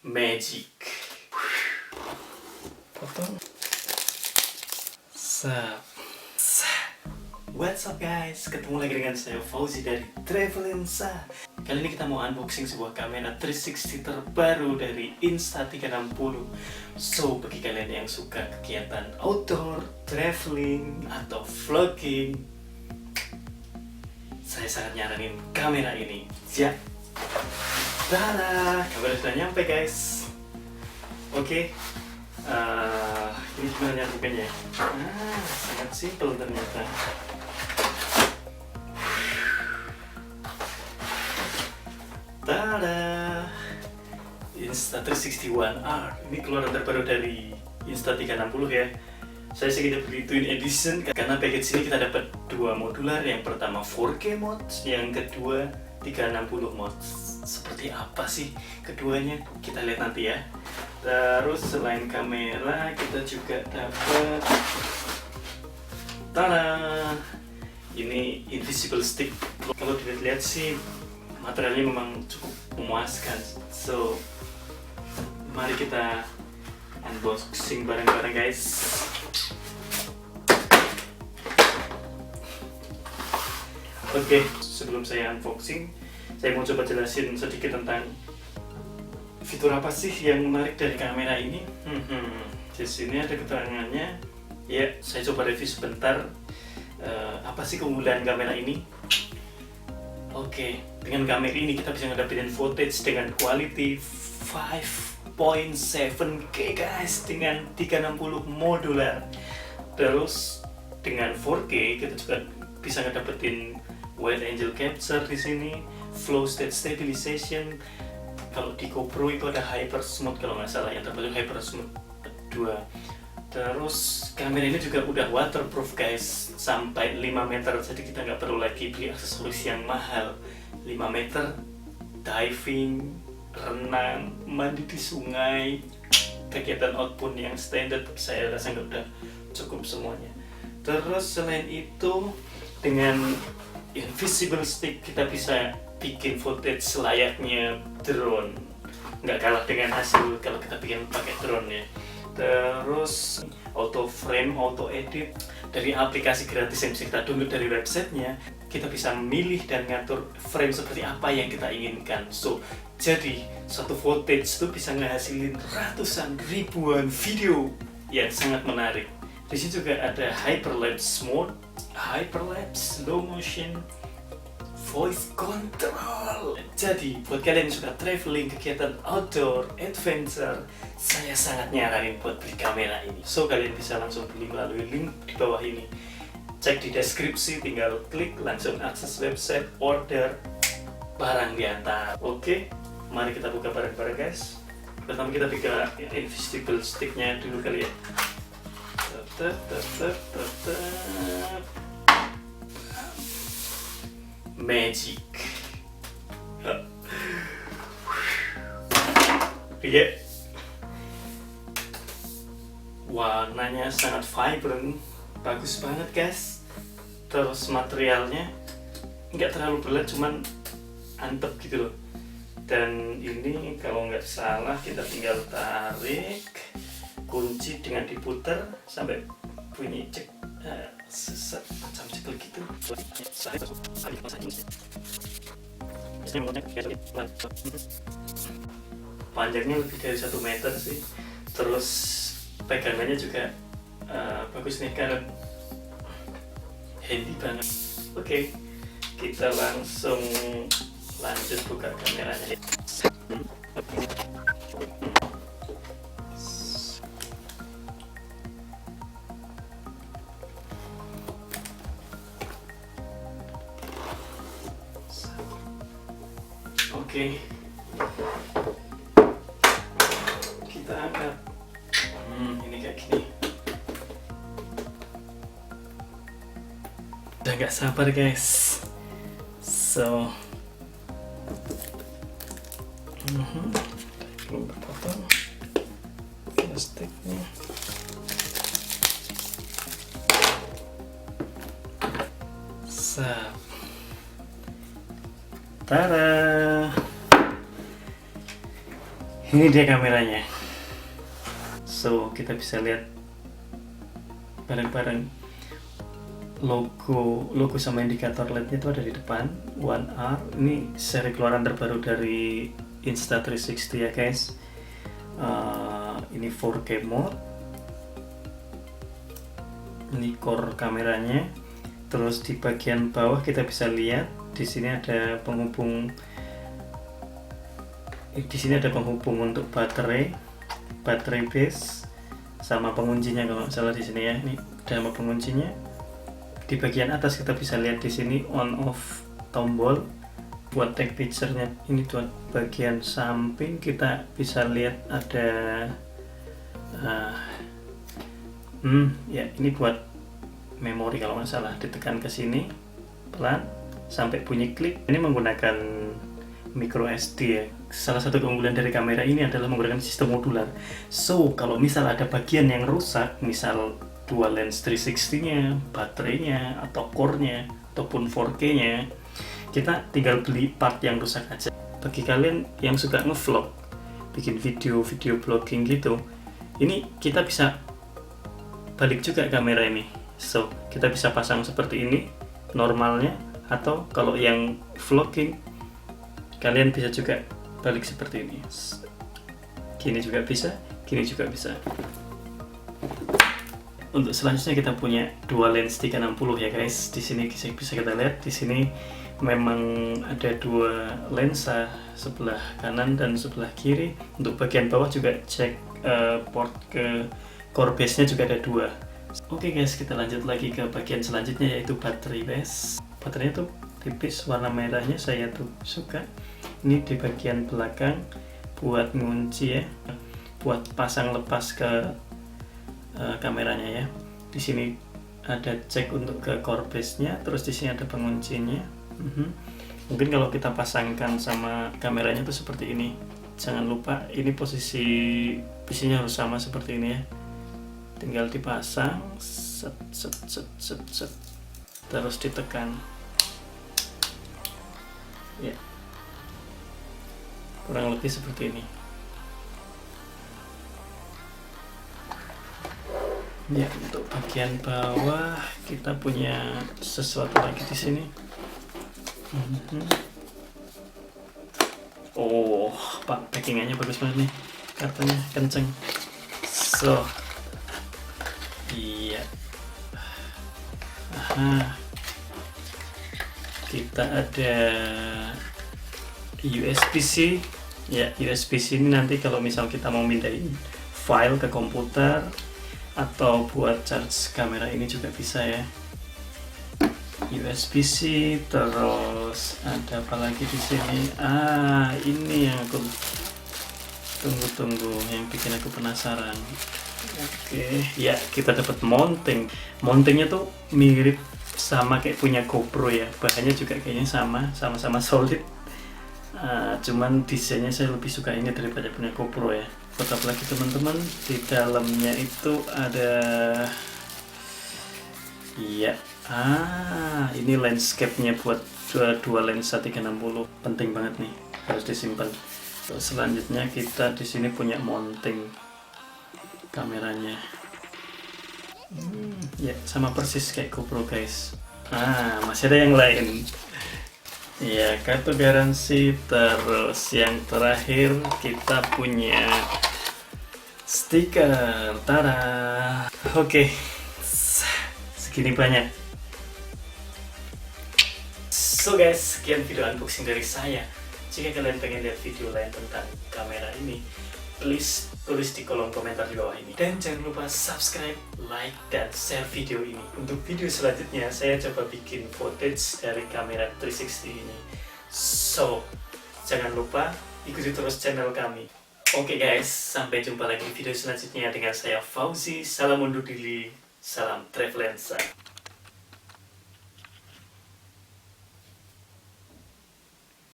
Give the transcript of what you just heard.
Magic. Potong. What's up guys, ketemu lagi dengan saya Fauzi dari Travelensa. Kali ini kita mau unboxing sebuah kamera 360 terbaru dari Insta360. So, bagi kalian yang suka kegiatan outdoor, traveling, atau vlogging, saya sangat nyaranin kamera ini. Ya, tada, kamera sudah nyampe guys. Oke. Ini gimana nyatukannya? Sangat simpel ternyata. Tada! Insta360 One R. Ini keluaran terbaru dari Insta360 ya. Saya sengaja beli Twin Edition karena package ini kita dapat dua modular. Yang pertama 4K mode, yang kedua 360 mode. Seperti apa sih keduanya? Kita lihat nanti ya. Terus selain kamera kita juga dapat tada, ini invisible stick. Kalau dilihat sih materialnya memang cukup memuaskan. So mari kita unboxing bareng-bareng guys. Oke, sebelum saya unboxing, saya mau coba jelasin sedikit tentang fitur apa sih yang menarik dari kamera ini. Di sini ada keterangannya. Ya, saya coba review sebentar. Apa sih keunggulan kamera ini? Oke, dengan kamera ini kita bisa ngedapetin footage dengan quality 5.7K guys, dengan 360 modular. Terus dengan 4K kita juga bisa ngedapetin wide angle capture di sini, flow state stabilization. Kalau di GoPro itu ada Hyper Smooth kalau nggak salah, yang terbaru Hyper Smooth 2. Terus kamera ini juga udah waterproof guys, sampai 5 meter, jadi kita nggak perlu lagi beli aksesoris yang mahal. 5 meter, diving, renang, mandi di sungai, kegiatan outbound yang standar, saya rasa nggak udah cukup semuanya. Terus selain itu, dengan invisible stick kita bisa bikin footage layaknya drone, nggak kalah dengan hasil kalau kita bikin pakai drone ya. Terus auto frame, auto edit dari aplikasi gratis yang bisa kita download dari websitenya. Kita bisa memilih dan ngatur frame seperti apa yang kita inginkan. So, jadi satu footage itu bisa ngehasilin ratusan ribuan video yang sangat menarik. Di sini juga ada hyperlapse mode, hyperlapse, slow motion, voice control. Jadi buat kalian yang suka traveling, kegiatan outdoor, adventure, saya sangat nyaranin buat beli kamera ini. So kalian bisa langsung beli melalui link di bawah ini. Cek di deskripsi, tinggal klik langsung akses website, order, barang diantar. Oke, mari kita buka bareng-bareng guys. Pertama kita buka invisible sticknya dulu kali ya. Magic. Iya. Warnanya sangat vibrant, bagus banget guys. Terus materialnya nggak terlalu berat, cuman antep gitu loh. Dan ini kalau nggak salah kita tinggal tarik kunci dengan diputar sampai bunyi cek macam cekel gitu. Panjangnya lebih dari 1 meter sih. Terus pegangannya juga bagus nih, karena handy banget. Oke, kita langsung lanjut buka kameranya. Oke, kita angkat. Ini kayak gini. Udah gak sabar guys. So, belum kepotong plastiknya. Tada. Ini dia kameranya. So, kita bisa lihat bareng-bareng logo sama indikator LED-nya itu ada di depan. One R, ini seri keluaran terbaru dari Insta360 ya guys. Ini 4K mode. Ini core kameranya. Terus di bagian bawah kita bisa lihat di sini ada penghubung. Di sini ada penghubung untuk baterai base sama penguncinya kalau nggak salah di sini ya. Ini ada sama penguncinya. Di bagian atas kita bisa lihat di sini on off tombol buat take picture-nya. Ini buat bagian samping kita bisa lihat ada ya ini buat memori kalau nggak salah. Ditekan ke sini pelan sampai bunyi klik. Ini menggunakan micro SD ya. Salah satu keunggulan dari kamera ini adalah menggunakan sistem modular. So, kalau misal ada bagian yang rusak, misal dua lens 360-nya, baterainya, atau core-nya, ataupun 4K-nya, kita tinggal beli part yang rusak aja. Bagi kalian yang suka ngevlog, bikin video vlogging gitu, ini kita bisa balik juga kamera ini. So, kita bisa pasang seperti ini, normalnya, atau kalau yang vlogging, kalian bisa juga balik seperti ini. Gini juga bisa, gini juga bisa. Untuk selanjutnya kita punya dua lens 360 ya guys. Di sini bisa kita lihat di sini memang ada dua lensa, sebelah kanan dan sebelah kiri. Untuk bagian bawah juga cek port ke core base-nya juga ada dua. Oke guys, kita lanjut lagi ke bagian selanjutnya yaitu baterai base. Baterainya tuh tipis, warna merahnya saya tuh suka. Ini di bagian belakang buat ngunci ya, buat pasang lepas ke kameranya ya. Di sini ada cek untuk ke core base-nya, terus di sini ada penguncinya. Mungkin kalau kita pasangkan sama kameranya tuh seperti ini. Jangan lupa ini posisinya harus sama seperti ini ya. Tinggal dipasang, set, terus ditekan. Ya. Kurang lebih seperti ini. Ya, untuk bagian bawah kita punya sesuatu lagi di sini. Oh, Pak, packingannya bagus banget nih. Kartunya kenceng. So, iya. Kita ada USB-C. Ya, USB-C ini nanti kalau misal kita mau mindahin file ke komputer atau buat charge kamera ini juga bisa ya. USB-C, terus ada apa lagi di sini? Ini yang aku tunggu-tunggu, yang bikin aku penasaran. Oke, ya kita dapat mounting. Mountingnya tuh mirip sama kayak punya GoPro ya. Bahannya juga kayaknya sama-sama solid. Cuman desainnya saya lebih suka ini daripada punya GoPro ya. Buat apa lagi teman-teman, di dalamnya itu ada ini landscape-nya buat dua lensa 360. Penting banget nih, harus disimpan. Terus selanjutnya kita di sini punya mounting kameranya. Ya, sama persis kayak GoPro guys. Masih ada yang lain. Ya, kartu garansi. Terus yang terakhir kita punya stiker. Tada. Oke. Segini banyak. So guys, sekian video unboxing dari saya. Jika kalian pengen lihat video lain tentang kamera ini, please tulis di kolom komentar di bawah ini. Dan jangan lupa subscribe, like, dan share video ini. Untuk video selanjutnya, saya coba bikin footage dari kamera 360 ini. So, jangan lupa ikuti terus channel kami. Oke guys, sampai jumpa lagi di video selanjutnya dengan saya Fauzi. Salam undur diri, salam Travelensa.